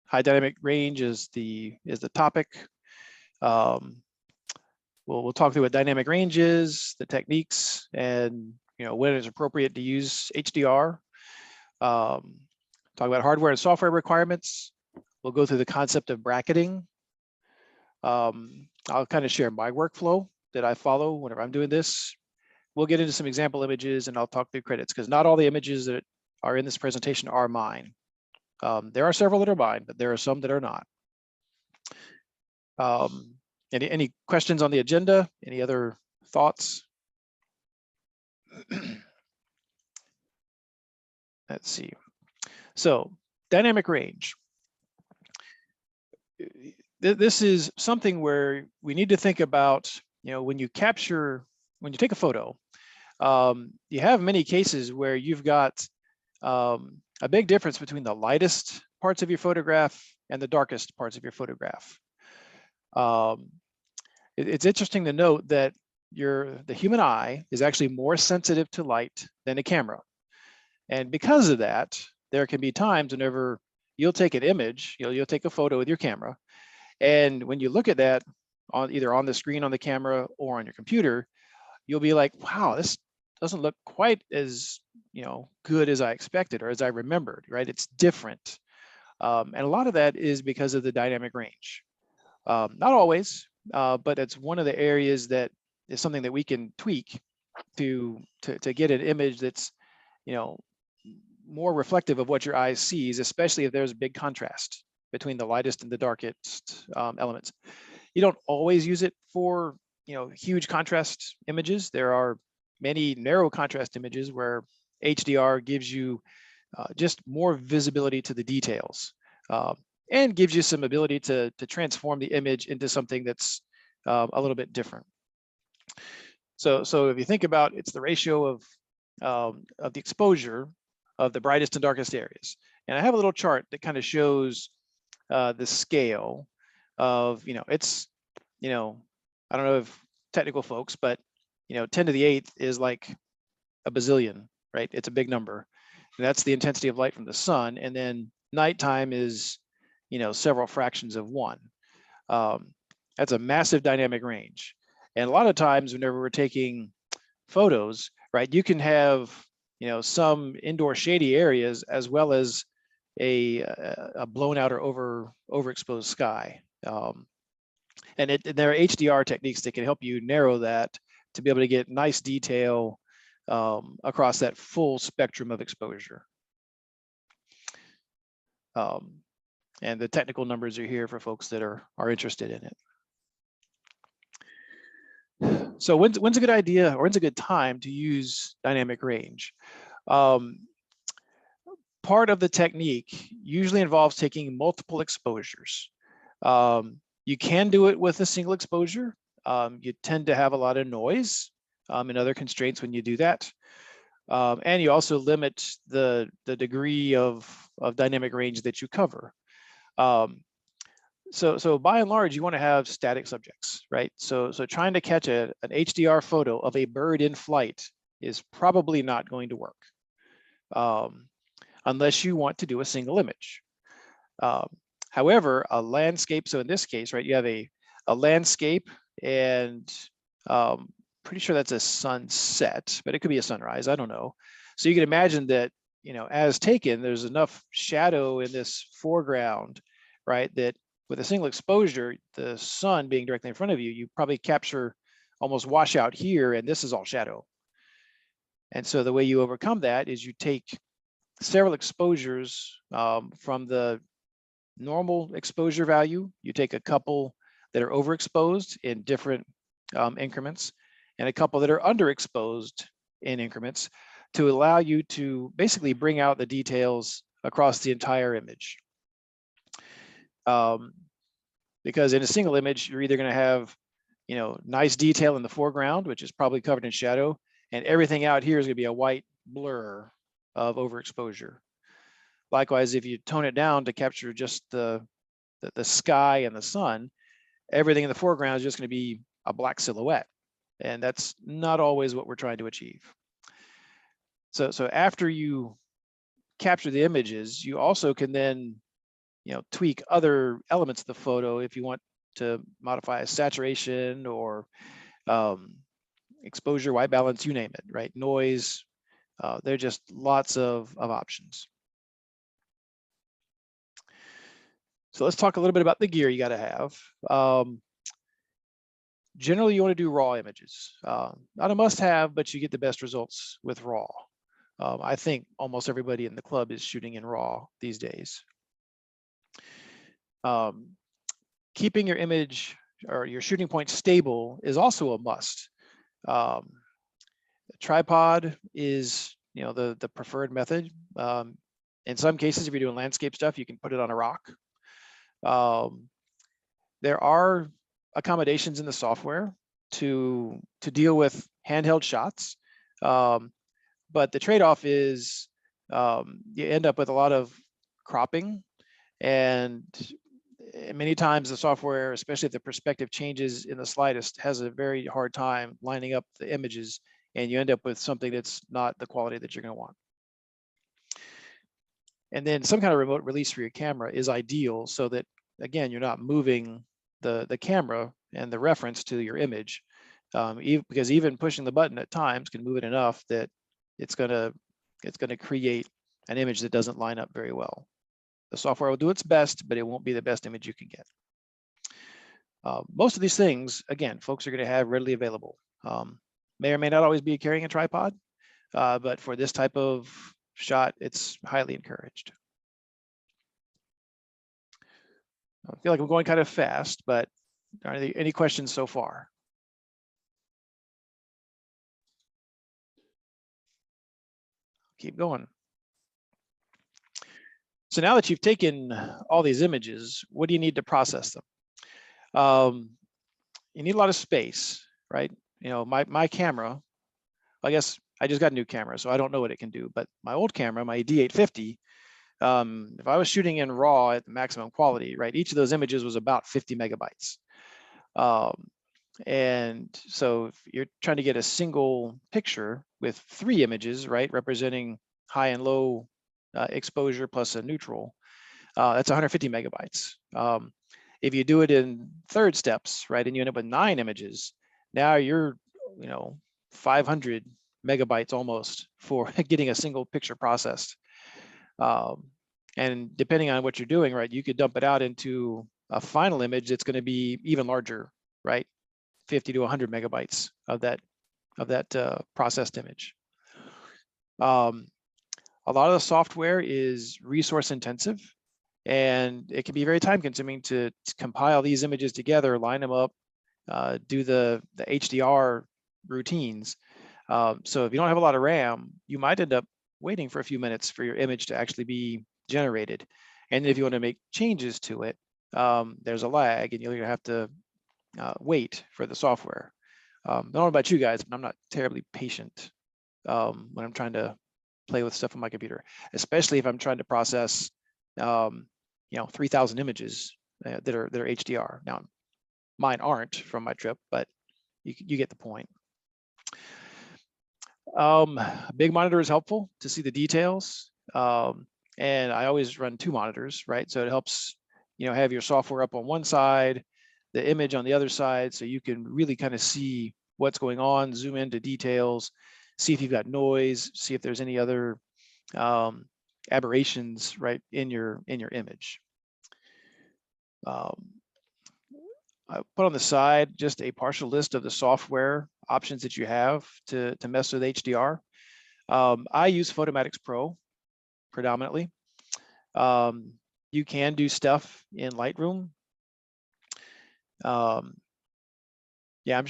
high dynamic range is the topic. We'll talk through what dynamic range is, the techniques, and when it's appropriate to use HDR. Talk about hardware and software requirements. We'll go through the concept of bracketing. I'll kind of share my workflow that I follow whenever I'm doing this. We'll get into some example images, and I'll talk through credits, because not all the images that are in this presentation are mine. There are several that are mine, but there are some that are not. Any questions on the agenda? Any other thoughts? Let's see. So dynamic range. This is something where we need to think about, when you take a photo, you have many cases where you've got a big difference between the lightest parts of your photograph and the darkest parts of your photograph. It's interesting to note that the human eye is actually more sensitive to light than a camera. And because of that, there can be times whenever you'll take an image, you'll take a photo with your camera, and when you look at that either on the screen on the camera or on your computer, you'll be like, wow, this doesn't look quite as good as I expected or as I remembered, right? It's different. And a lot of that is because of the dynamic range. Not always, but it's one of the areas that is something that we can tweak to get an image that's more reflective of what your eye sees, especially if there's a big contrast between the lightest and the darkest elements. You don't always use it for huge contrast images. There are many narrow contrast images where HDR gives you just more visibility to the details, and gives you some ability to transform the image into something that's a little bit different. So if you think about, it's the ratio of the exposure of the brightest and darkest areas. And I have a little chart that kind of shows the scale of, it's, I don't know if technical folks, but 10 to the 8th is like a bazillion, right? It's a big number. And that's the intensity of light from the sun. And then nighttime is, several fractions of 1. That's a massive dynamic range. And a lot of times whenever we're taking photos, right, you can have, some indoor shady areas as well as a blown out or overexposed sky. And there are HDR techniques that can help you narrow that to be able to get nice detail across that full spectrum of exposure. And the technical numbers are here for folks that are interested in it. So when's a good idea, or when's a good time to use dynamic range? Part of the technique usually involves taking multiple exposures. You can do it with a single exposure. You tend to have a lot of noise and other constraints when you do that. And you also limit the degree of dynamic range that you cover. So by and large, you want to have static subjects, right? So trying to catch an HDR photo of a bird in flight is probably not going to work unless you want to do a single image. However, a landscape, so in this case, right, you have a landscape, and pretty sure that's a sunset, but it could be a sunrise, I don't know. So you can imagine that, as taken, there's enough shadow in this foreground, right, that with a single exposure, the sun being directly in front of you, you probably capture almost washout here, and this is all shadow. And so the way you overcome that is you take several exposures from the normal exposure value. You take a couple that are overexposed in different increments, and a couple that are underexposed in increments, to allow you to basically bring out the details across the entire image. Because in a single image, you're either going to have, nice detail in the foreground, which is probably covered in shadow, and everything out here is going to be a white blur of overexposure. Likewise, if you tone it down to capture just the sky and the sun, everything in the foreground is just going to be a black silhouette, and that's not always what we're trying to achieve. So after you capture the images, you also can then, tweak other elements of the photo if you want to modify saturation or exposure, white balance, you name it, right? Noise. There are just lots of options. So let's talk a little bit about the gear you got to have. Generally, you want to do raw images. Not a must-have, but you get the best results with raw. I think almost everybody in the club is shooting in raw these days. Keeping your image or your shooting point stable is also a must. A tripod is, the preferred method. In some cases, if you're doing landscape stuff, you can put it on a rock. There are accommodations in the software to deal with handheld shots, but the trade-off is you end up with a lot of cropping, and many times the software, especially if the perspective changes in the slightest, has a very hard time lining up the images, and you end up with something that's not the quality that you're going to want. And then some kind of remote release for your camera is ideal, so that, again, you're not moving the camera and the reference to your image, because even pushing the button at times can move it enough that it's gonna create an image that doesn't line up very well. The software will do its best, but it won't be the best image you can get. Most of these things, again, folks are going to have readily available. May or may not always be carrying a tripod, but for this type of shot, it's highly encouraged. I feel like I'm going kind of fast, but are there any questions so far? Keep going. So now that you've taken all these images, what do you need to process them? You need a lot of space, right? My camera, I guess I just got a new camera, so I don't know what it can do, but my old camera, my D850, if I was shooting in RAW at the maximum quality, right, each of those images was about 50 megabytes. And so if you're trying to get a single picture with 3 images, right, representing high and low exposure plus a neutral, that's 150 megabytes. If you do it in third steps, right, and you end up with 9 images, now you're, 500 megabytes almost for getting a single picture processed. And depending on what you're doing, right, you could dump it out into a final image that's going to be even larger, right, 50 to 100 megabytes of that processed image. A lot of the software is resource intensive, and it can be very time consuming to compile these images together, line them up, do the HDR routines. So if you don't have a lot of RAM, you might end up waiting for a few minutes for your image to actually be generated. And if you want to make changes to it, there's a lag, and you'll have to wait for the software. I don't know about you guys, but I'm not terribly patient when I'm trying to play with stuff on my computer, especially if I'm trying to process 3,000 images that are HDR. Now, mine aren't from my trip, but you get the point. A big monitor is helpful to see the details, and I always run 2 monitors, right? So it helps have your software up on one side, the image on the other side, so you can really kind of see what's going on, zoom into details, see if you've got noise, see if there's any other aberrations, right, in your image. I put on the side just a partial list of the software options that you have to mess with HDR. I use Photomatix Pro predominantly. You can do stuff in Lightroom. Yeah,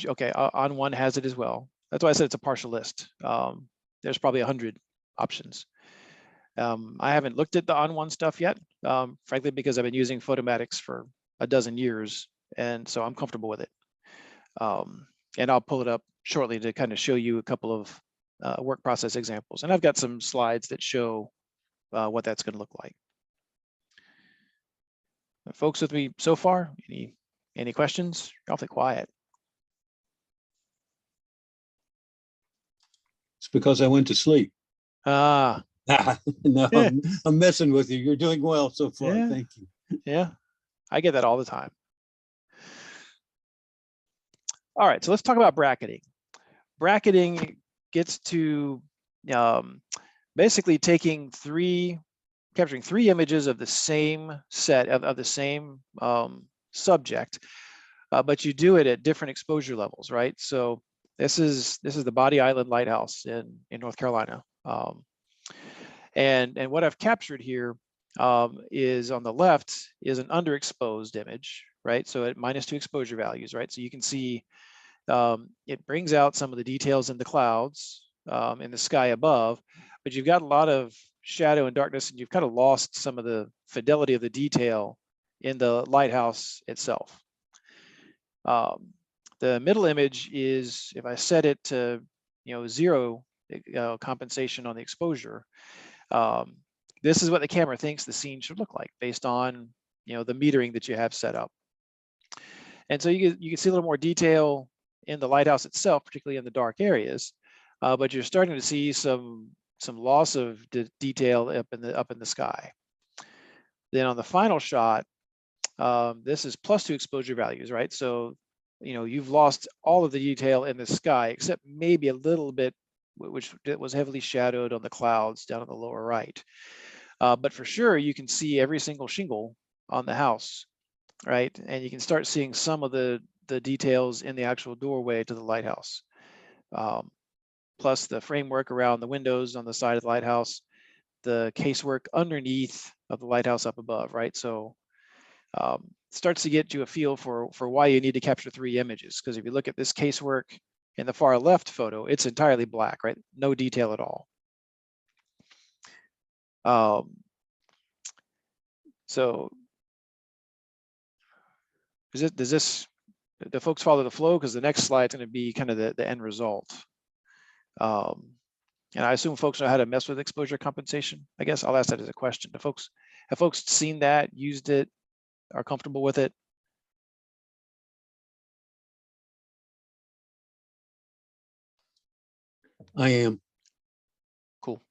okay. On1 has it as well. That's why I said it's a partial list. There's probably 100 options. I haven't looked at the On1 stuff yet, frankly, because I've been using Photomatix for a dozen years, and so I'm comfortable with it. And I'll pull it up shortly to kind of show you a couple of work process examples. And I've got some slides that show what that's going to look like. Folks with me so far? Any questions? Awfully quiet. It's because I went to sleep. Ah. No, I'm messing with you. You're doing well so far. Yeah. Thank you. Yeah, I get that all the time. All right, so let's talk about bracketing. Bracketing gets to basically capturing three images of the same set of the same subject, but you do it at different exposure levels, right? So this is the Body Island Lighthouse in North Carolina, and what I've captured here is on the left is an underexposed image, right? So at -2 exposure values, right? So you can see it brings out some of the details in the clouds in the sky above, but you've got a lot of shadow and darkness, and you've kind of lost some of the fidelity of the detail in the lighthouse itself. The middle image is, if I set it to 0 compensation on the exposure, this is what the camera thinks the scene should look like based on the metering that you have set up. And so you can see a little more detail in the lighthouse itself, particularly in the dark areas, but you're starting to see some loss of detail up in the sky. Then on the final shot, this is +2 exposure values, right? So you've lost all of the detail in the sky except maybe a little bit, which was heavily shadowed on the clouds down in the lower right. But for sure, you can see every single shingle on the house, right? And you can start seeing some of the details in the actual doorway to the lighthouse, plus the framework around the windows on the side of the lighthouse, the casework underneath of the lighthouse up above, right? So starts to get you a feel for why you need to capture 3 images, because if you look at this casework in the far left photo, it's entirely black, right? No detail at all. So does this the folks follow the flow? Because the next slide is going to be kind of the end result. And I assume folks know how to mess with exposure compensation. I guess I'll ask that as a question. Have folks seen that, used it, are comfortable with it? I am. Cool.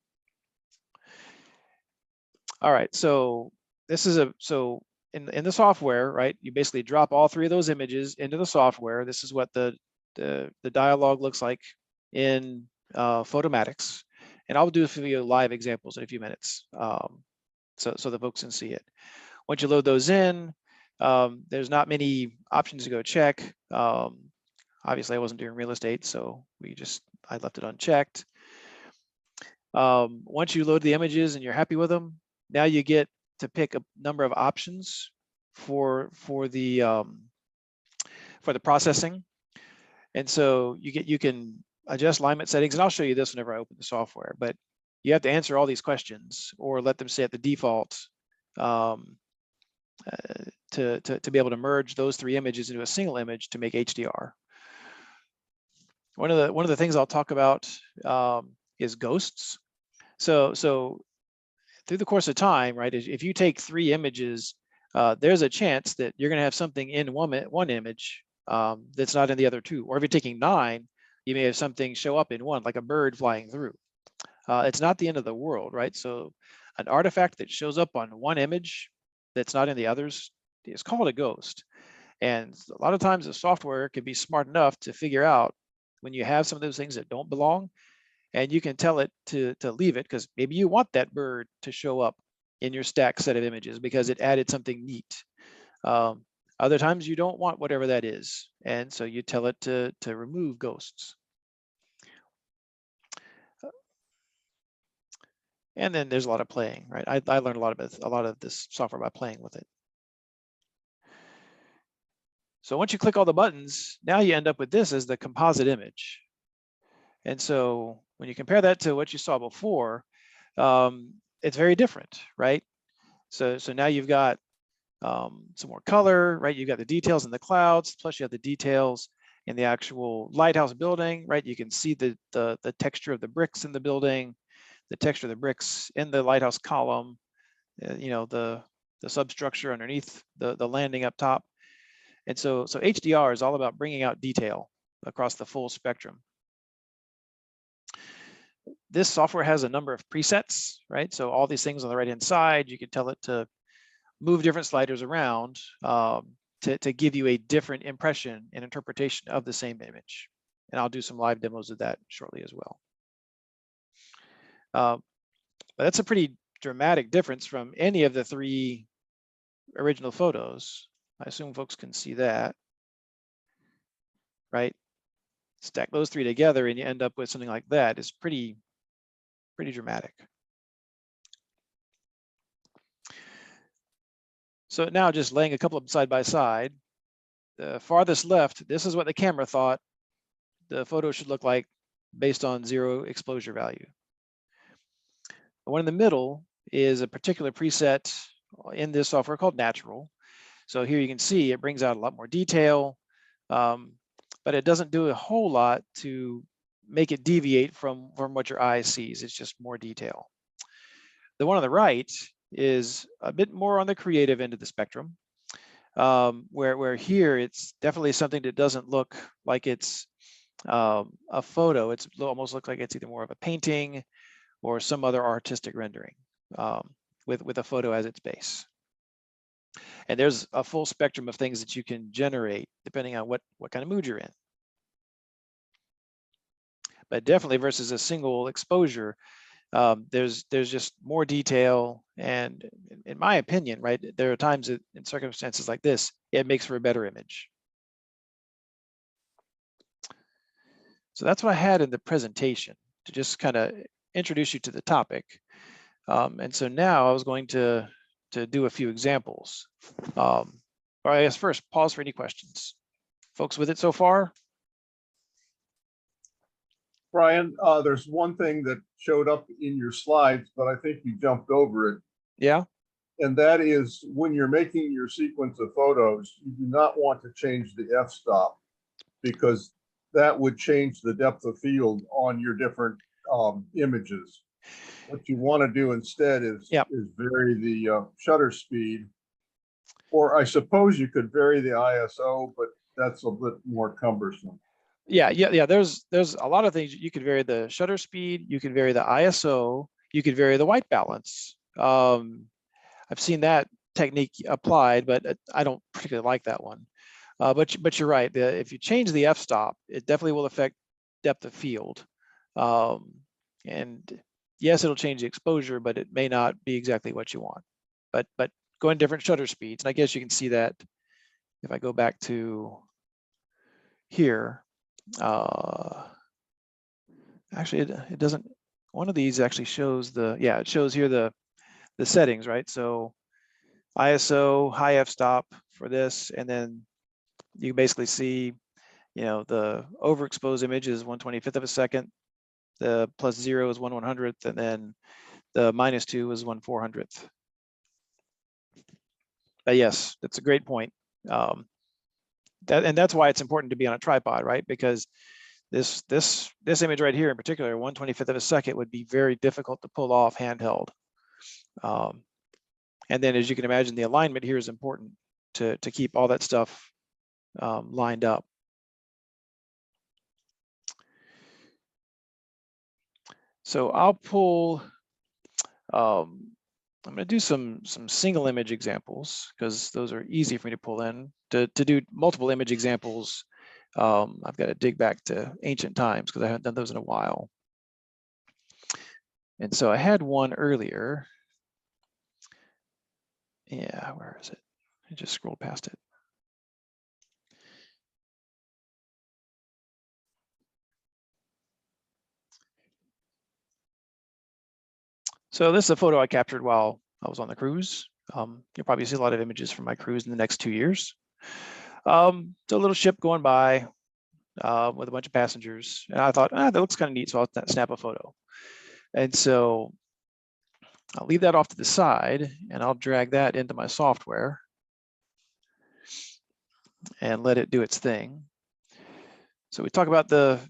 All right, so this is in the software, right? You basically drop all 3 of those images into the software. This is what the dialogue looks like in Photomatics, and I'll do a few live examples in a few minutes, so the folks can see it. Once you load those in, there's not many options to go check. Obviously, I wasn't doing real estate, so I left it unchecked. Once you load the images and you're happy with them, now you get to pick a number of options for the processing. And so you can adjust alignment settings, and I'll show you this whenever I open the software, but you have to answer all these questions or let them set the default to be able to merge those 3 images into a single image to make HDR. One of the things I'll talk about is ghosts. So through the course of time, right, if you take 3 images, there's a chance that you're going to have something in one image that's not in the other 2. Or if you're taking 9, you may have something show up in one, like a bird flying through. It's not the end of the world, right? So an artifact that shows up on one image that's not in the others is called a ghost. And a lot of times the software can be smart enough to figure out when you have some of those things that don't belong, and you can tell it to leave it, because maybe you want that bird to show up in your stack set of images because it added something neat. Other times you don't want whatever that is, and so you tell it to remove ghosts. And then there's a lot of playing, right? I learned a lot of this software by playing with it. So once you click all the buttons, now you end up with this as the composite image. And so when you compare that to what you saw before, it's very different, right? So now you've got some more color, right? You've got the details in the clouds, plus you have the details in the actual lighthouse building, right? You can see the texture of the bricks in the building, the texture of the bricks in the lighthouse column, the substructure underneath the landing up top. And so HDR is all about bringing out detail across the full spectrum. This software has a number of presets, right? So all these things on the right-hand side, you can tell it to move different sliders around to give you a different impression and interpretation of the same image. And I'll do some live demos of that shortly as well. But that's a pretty dramatic difference from any of the 3 original photos. I assume folks can see that, right? Stack those 3 together and you end up with something like that. It's pretty dramatic. So now just laying a couple of them side by side, the farthest left, this is what the camera thought the photo should look like based on 0 exposure value. The one in the middle is a particular preset in this software called Natural. So here you can see it brings out a lot more detail, but it doesn't do a whole lot to make it deviate from what your eye sees. It's just more detail. The one on the right is a bit more on the creative end of the spectrum, where here it's definitely something that doesn't look like it's a photo. It's almost looks like it's either more of a painting or some other artistic rendering with a photo as its base. And there's a full spectrum of things that you can generate depending on what kind of mood you're in. But definitely versus a single exposure, there's just more detail. And in my opinion, right, there are times that in circumstances like this, it makes for a better image. So that's what I had in the presentation to just kind of introduce you to the topic. And so now I was going to do a few examples. Or I guess first, pause for any questions. Folks with it so far? Bryan, there's one thing that showed up in your slides, but I think you jumped over it. Yeah. And that is when you're making your sequence of photos, you do not want to change the f-stop because that would change the depth of field on your different images. What you want to do instead is vary the shutter speed, or I suppose you could vary the ISO, but that's a bit more cumbersome. Yeah. There's a lot of things. You could vary the shutter speed, you could vary the ISO, you could vary the white balance. I've seen that technique applied, but I don't particularly like that one. But you're right. If you change the f-stop, it definitely will affect depth of field. And yes, it'll change the exposure, but it may not be exactly what you want. But going different shutter speeds, and I guess you can see that if I go back to here. Actually, it doesn't. One of these actually shows it shows here the settings, right? So ISO, high f-stop for this, and then you basically see, the overexposed image is 1/25 of a second, the +0 is 1/100th, and then the -2 is 1/400th. But yes, that's a great point. And that's why it's important to be on a tripod, right? Because this image right here in particular, 1/25 of a second, would be very difficult to pull off handheld. And then, as you can imagine, the alignment here is important to keep all that stuff lined up. So I'll pull. I'm going to do some single image examples because those are easy for me to pull in. To do multiple image examples, I've got to dig back to ancient times because I haven't done those in a while. And so I had one earlier. Yeah, where is it? I just scrolled past it. So this is a photo I captured while I was on the cruise. You'll probably see a lot of images from my cruise in the next 2 years. It's a little ship going by with a bunch of passengers. And I thought, that looks kind of neat, so I'll snap a photo. And so I'll leave that off to the side and I'll drag that into my software and let it do its thing. So we talk about the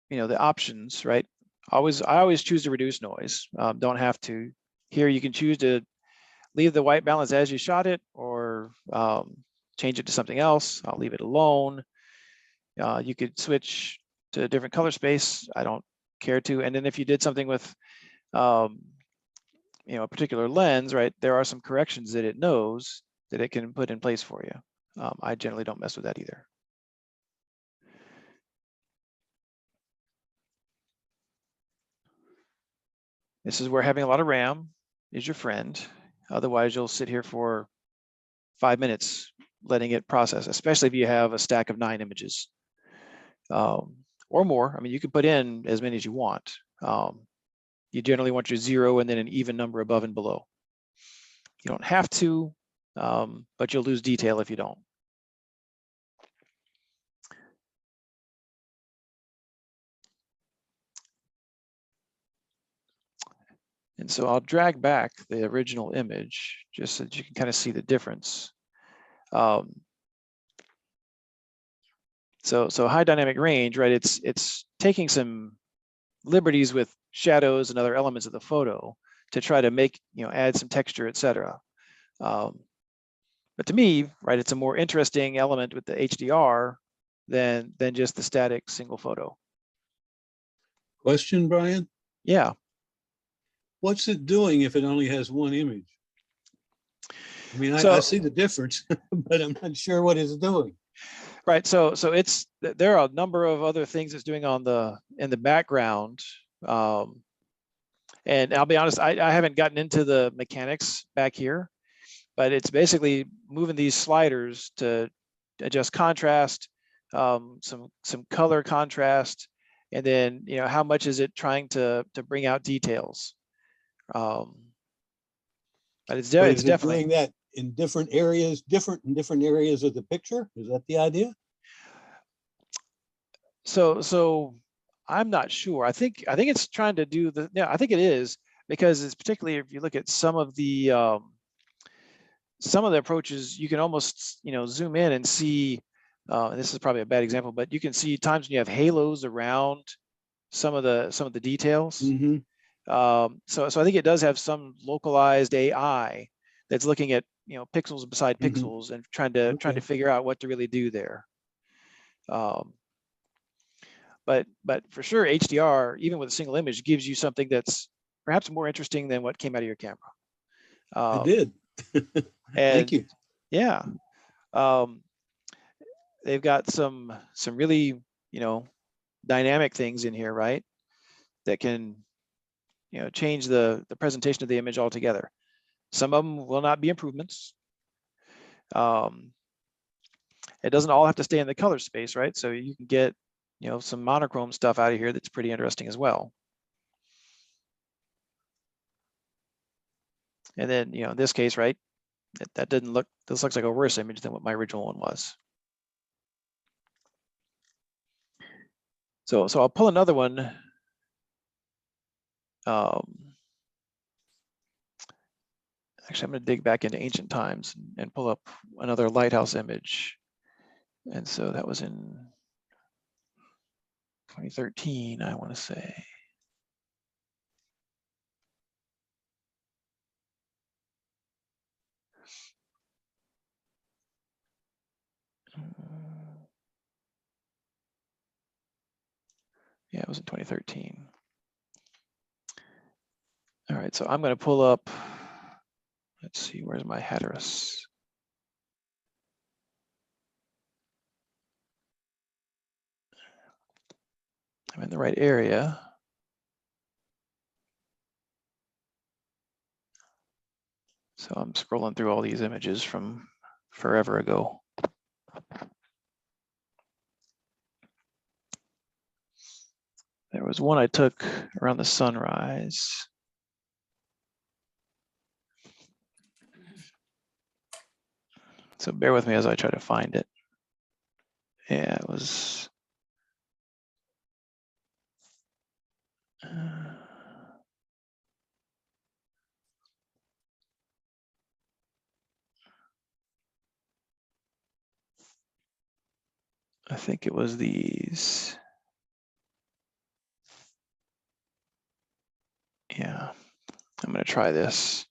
options, right? I always choose to reduce noise. Don't have to. Here you can choose to leave the white balance as you shot it or change it to something else. I'll leave it alone. You could switch to a different color space. I don't care to. And then if you did something with a particular lens, right, there are some corrections that it knows that it can put in place for you. I generally don't mess with that either. This is where having a lot of RAM is your friend. Otherwise, you'll sit here for 5 minutes letting it process, especially if you have a stack of 9 images or more. I mean, you can put in as many as you want. You generally want your 0 and then an even number above and below. You don't have to, but you'll lose detail if you don't. And so I'll drag back the original image just so that you can kind of see the difference. So high dynamic range, right? It's taking some liberties with shadows and other elements of the photo to try to make, add some texture, etc. But to me, right, it's a more interesting element with the HDR than just the static single photo. Question, Bryan? Yeah. What's it doing if it only has one image? I mean, So, I see the difference, but I'm not sure what it's doing. Right. So there are a number of other things it's doing in the background. And I'll be honest, I haven't gotten into the mechanics back here, but it's basically moving these sliders to adjust contrast, some color contrast, and then how much is it trying to bring out details. But it's definitely doing that in different areas, different areas of the picture. Is that the idea? So I'm not sure. I think it's trying to do I think it is, because it's particularly if you look at some of the approaches, you can almost zoom in and see. And this is probably a bad example, but you can see times when you have halos around some of the details. Mm-hmm. So I think it does have some localized AI that's looking at pixels beside pixels and trying to figure out what to really do there. But for sure, HDR, even with a single image, gives you something that's perhaps more interesting than what came out of your camera. It did. Thank you. Yeah. They've got some really dynamic things in here, right? That can change the presentation of the image altogether. Some of them will not be improvements. It doesn't all have to stay in the color space, right? So you can get some monochrome stuff out of here that's pretty interesting as well. And then in this case, right, that didn't look, this looks like a worse image than what my original one was. So I'll pull another one. Actually, I'm going to dig back into ancient times and pull up another lighthouse image. And so that was in 2013, I want to say. Yeah, it was in 2013. All right, so I'm going to pull up, let's see, where's my Hatteras? I'm in the right area. So I'm scrolling through all these images from forever ago. There was one I took around the sunrise. So bear with me as I try to find it. Yeah, it was. I think it was these. Yeah, I'm going to try this.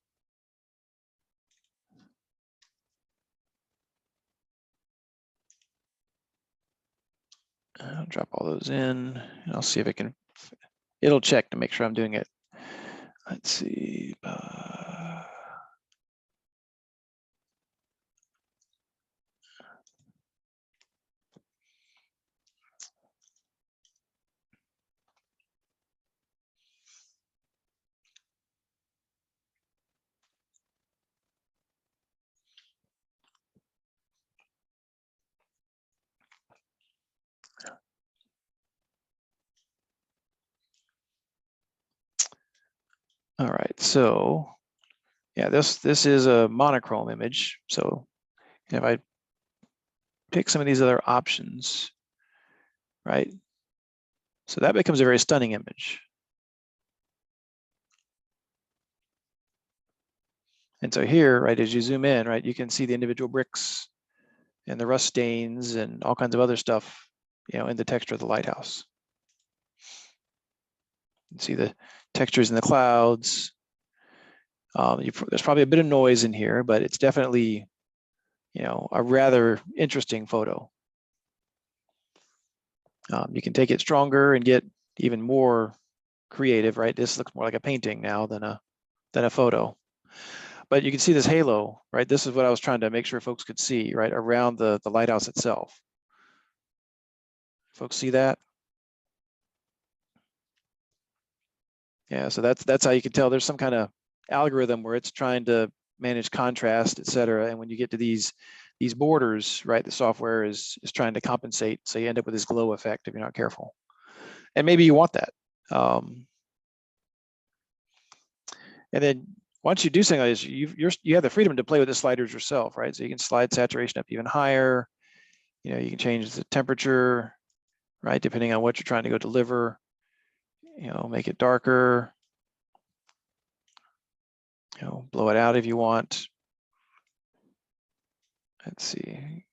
I'll drop all those in and I'll see if it can, it'll check to make sure I'm doing it let's see. All right, so yeah, this is a monochrome image. So if I pick some of these other options, right? So that becomes a very stunning image. And so here, right, as you zoom in, right, you can see the individual bricks and the rust stains and all kinds of other stuff, you know, in the texture of the lighthouse. You can see the textures in the clouds. There's probably a bit of noise in here, but it's definitely, you know, a rather interesting photo. You can take it stronger and get even more creative, right? This looks more like a painting now than a photo. But you can see this halo, right? This is what I was trying to make sure folks could see, right, around the lighthouse itself. Folks see that? Yeah, so that's how you can tell there's some kind of algorithm where it's trying to manage contrast, et cetera. And when you get to these borders, right, the software is trying to compensate. So you end up with this glow effect if you're not careful. And maybe you want that. And then once you do something like this, you have the freedom to play with the sliders yourself, right? So you can slide saturation up even higher. You know, you can change the temperature, right, depending on what you're trying to go deliver. You know, make it darker. You know, blow it out if you want. Let's see.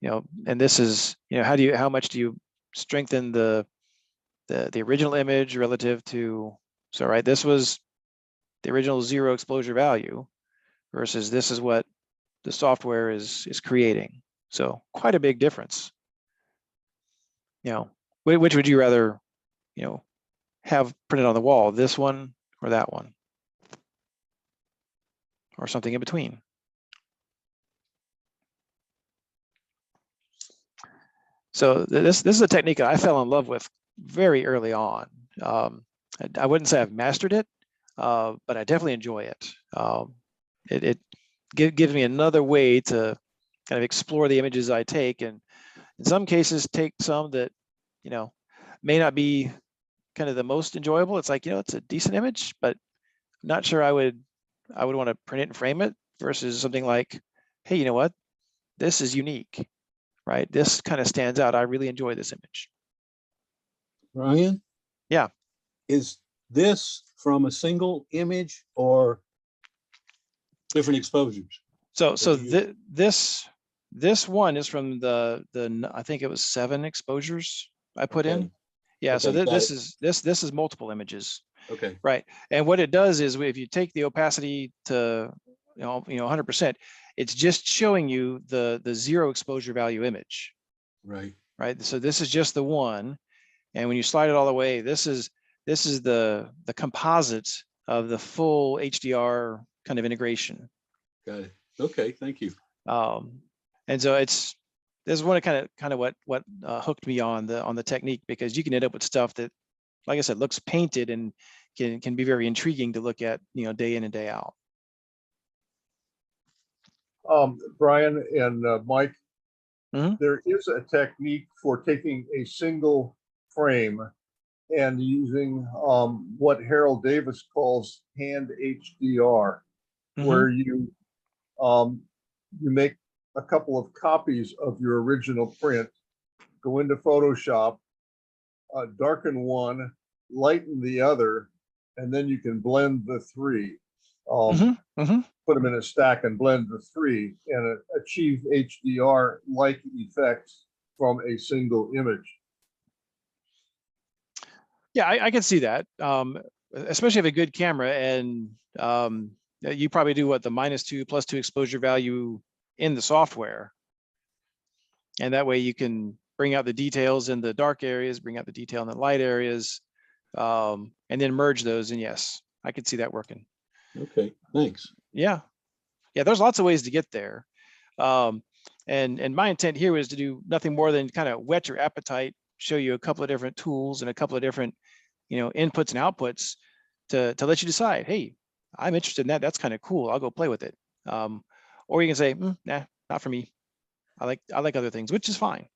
You know, and this is, you know, how much do you strengthen the original image relative to, so right, this was the original 0 exposure value versus this is what the software is creating. So quite a big difference. You know, which would you rather, you know, have printed on the wall, this one or that one? Or something in between? So this is a technique that I fell in love with very early on. I wouldn't say I've mastered it, but I definitely enjoy it. It gives me another way to kind of explore the images I take, and in some cases take some that, you know, may not be kind of the most enjoyable. It's like, you know, it's a decent image, but I'm not sure I would want to print it and frame it, versus something like, hey, you know what, this is unique, right? This kind of stands out. I really enjoy this image. Bryan? Yeah. Is this from a single image or different exposures? So this one is from the I think it was 7 exposures I put in. Yeah. So this is multiple images. Okay. Right. And what it does is, if you take the opacity to, you know, 100%, it's just showing you the 0 exposure value image. Right. Right. So this is just the one. And when you slide it all the way, this is the composite of the full HDR kind of integration. Got it. Okay. Thank you. And so this is one of kind of what hooked me on the technique, because you can end up with stuff that, like I said, looks painted and can be very intriguing to look at, you know, day in and day out. Bryan and Mike, Mhm. there is a technique for taking a single frame and using what Harold Davis calls hand HDR, where you make a couple of copies of your original print, go into Photoshop, darken one, lighten the other, and then you can blend the three. Put them in a stack and blend the three and achieve HDR-like effects from a single image. Yeah, I can see that, especially if you have a good camera, and you probably do what, the -2 +2 exposure value in the software, and that way you can bring out the details in the dark areas, bring out the detail in the light areas, and then merge those. And yes, I could see that working. Okay, thanks. Yeah. Yeah, there's lots of ways to get there. And my intent here was to do nothing more than kind of whet your appetite, show you a couple of different tools and a couple of different, inputs and outputs to let you decide, hey, I'm interested in that. That's kind of cool. I'll go play with it. Or you can say, nah, not for me. I like other things, which is fine.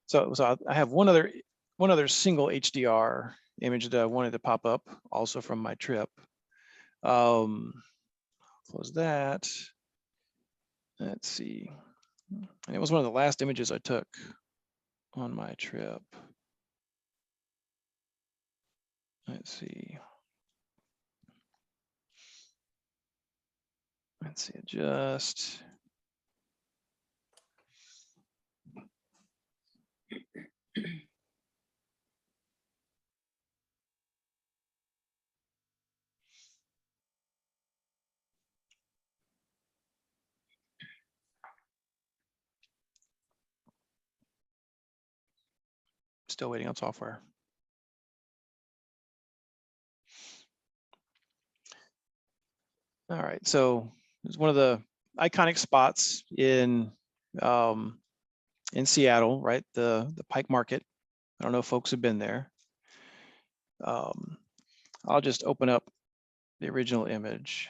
So I have one other single HDR image that I wanted to pop up, also from my trip. Close that. Let's see. And it was one of the last images I took on my trip. Let's see. Adjust. Still waiting on software. All right, so it's one of the iconic spots in Seattle, right? The Pike Market. I don't know if folks have been there. I'll just open up the original image.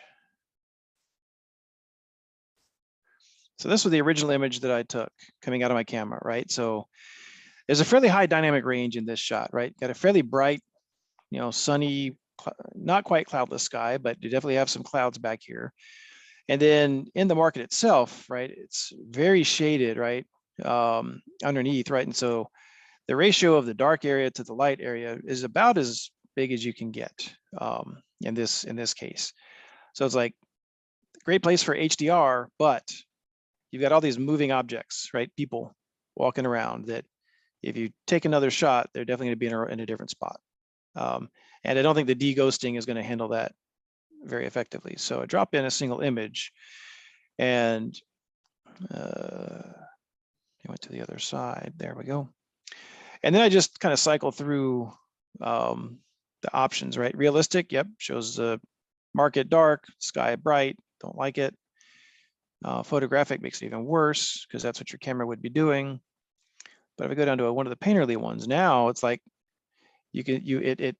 So this was the original image that I took coming out of my camera, right? So there's a fairly high dynamic range in this shot, right? Got a fairly bright, sunny, not quite cloudless sky, but you definitely have some clouds back here. And then in the market itself, right, it's very shaded, right, underneath, right? And so the ratio of the dark area to the light area is about as big as you can get in this case. So it's like a great place for HDR, but you've got all these moving objects, right? People walking around that if you take another shot, they're definitely going to be in a different spot. And I don't think the de-ghosting is going to handle that very effectively. So I drop in a single image and it went to the other side. There we go. And then I just kind of cycle through the options, right? Realistic, yep, shows the market dark, sky bright, don't like it. Photographic makes it even worse because that's what your camera would be doing. But if I go down to one of the painterly ones, now it's like it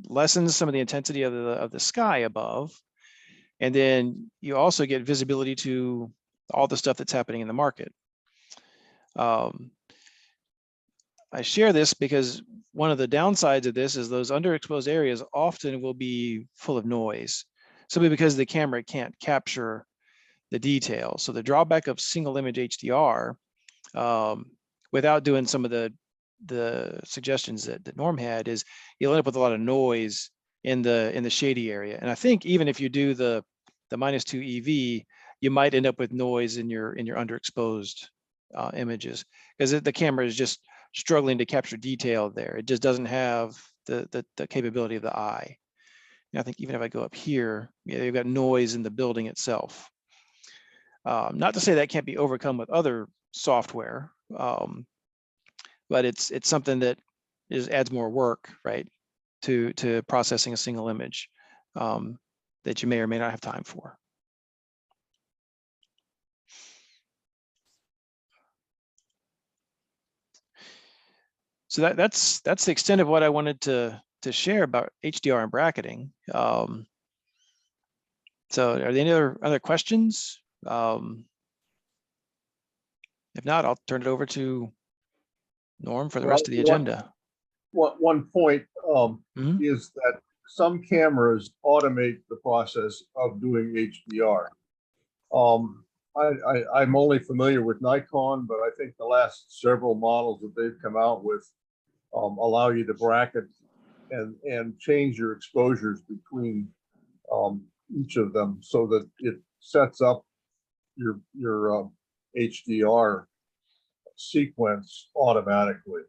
lessens some of the intensity of the sky above, and then you also get visibility to all the stuff that's happening in the market. I share this because one of the downsides of this is those underexposed areas often will be full of noise, simply because the camera can't capture the detail. So the drawback of single image HDR, without doing some of the suggestions that Norm had, is you'll end up with a lot of noise in the shady area. And I think even if you do the -2 EV, you might end up with noise in your underexposed images, because the camera is just struggling to capture detail there. It just doesn't have the capability of the eye. And I think even if I go up here, yeah, you've got noise in the building itself. Not to say that can't be overcome with other software, but it's something that adds more work, right, to processing a single image that you may or may not have time for. So that's the extent of what I wanted to share about HDR and bracketing. So are there any other questions? If not, I'll turn it over to Norm for the rest of the agenda. One point Mhm. is that some cameras automate the process of doing HDR. I'm only familiar with Nikon, but I think the last several models that they've come out with allow you to bracket and change your exposures between each of them so that it sets up your HDR sequence automatically.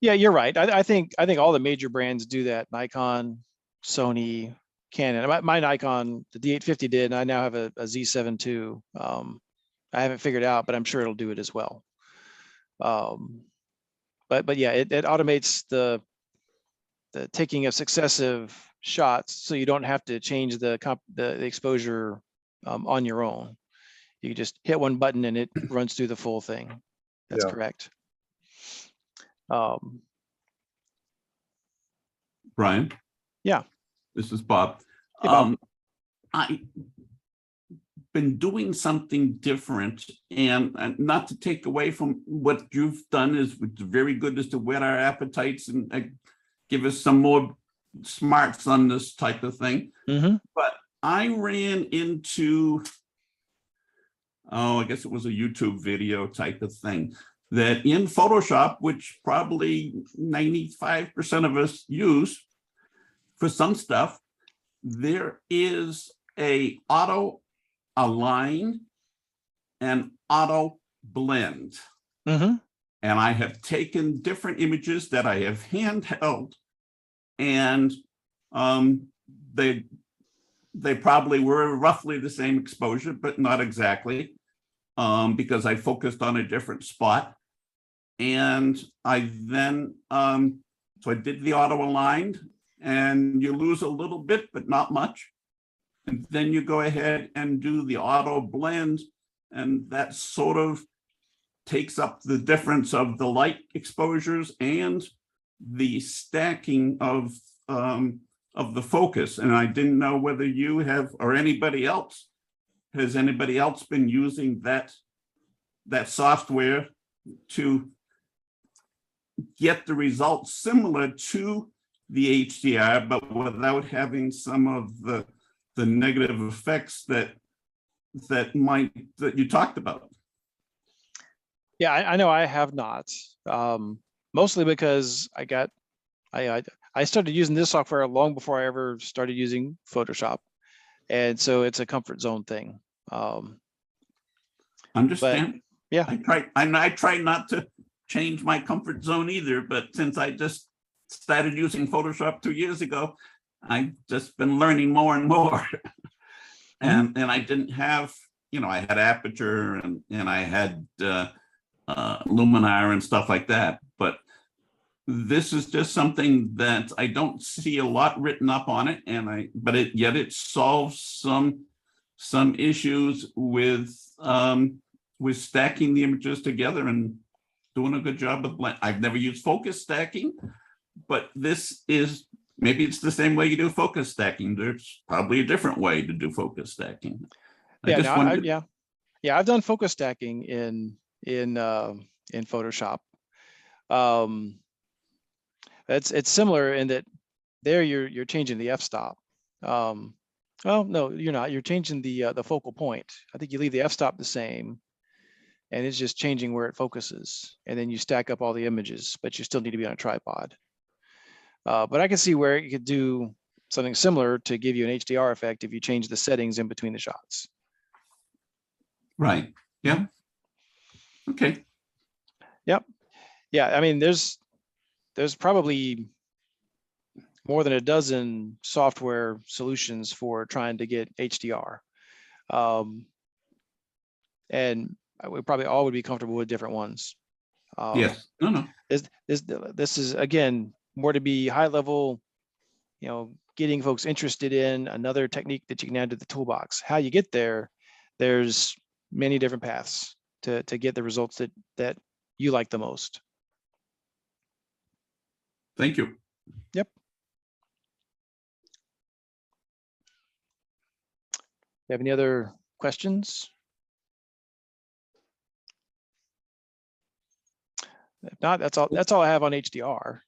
Yeah, you're right. I think all the major brands do that. Nikon, Sony, Canon. My Nikon, the D850 did, and I now have a Z7 II. I haven't figured it out, but I'm sure it'll do it as well. but yeah, it automates the taking of successive shots, so you don't have to change the exposure on your own. You just hit one button and it runs through the full thing. That's Yeah. correct. Bryan? Yeah. This is Bob. Hey, Bob. I've been doing something different, and not to take away from what you've done is very good, is to whet our appetites and give us some more smarts on this type of thing. Mm-hmm. But I ran into, I guess it was a YouTube video type of thing, that in Photoshop, which probably 95% of us use for some stuff, there is a auto align and auto blend. Mm-hmm. And I have taken different images that I have handheld, and they probably were roughly the same exposure, but not exactly, because I focused on a different spot. And I then, so I did the auto aligned, and you lose a little bit, but not much. And then you go ahead and do the auto blend, and that sort of takes up the difference of the light exposures and the stacking of the focus. And I didn't know whether you have, or anybody else, has anybody else been using that software to get the results similar to the HDR, but without having some of the negative effects that you talked about? Yeah, I know I have not. Mostly because I started using this software long before I ever started using Photoshop, and so it's a comfort zone thing. Understand? Yeah, I try not to change my comfort zone either, but since I just started using Photoshop 2 years ago, I've just been learning more and more. And I didn't have, I had Aperture and I had Luminar and stuff like that, but this is just something that I don't see a lot written up on it, yet it solves some issues with stacking the images together and doing a good job of blend. I've never used focus stacking, but this is, maybe it's the same way you do focus stacking. There's probably a different way to do focus stacking. I've done focus stacking in Photoshop. It's similar in that there you're changing the f-stop. Well, no, you're not. You're changing the focal point. I think you leave the f-stop the same, and it's just changing where it focuses, and then you stack up all the images, but you still need to be on a tripod. But I can see where you could do something similar to give you an HDR effect if you change the settings in between the shots. Right. Yeah. Okay. Yep. Yeah. I mean, there's probably more than a dozen software solutions for trying to get HDR. And we probably all would be comfortable with different ones. Yes. No. This is, again, more to be high level, getting folks interested in another technique that you can add to the toolbox. How you get there, there's many different paths to get the results that you like the most. Thank you. Yep. You have any other questions? If not, that's all I have on HDR.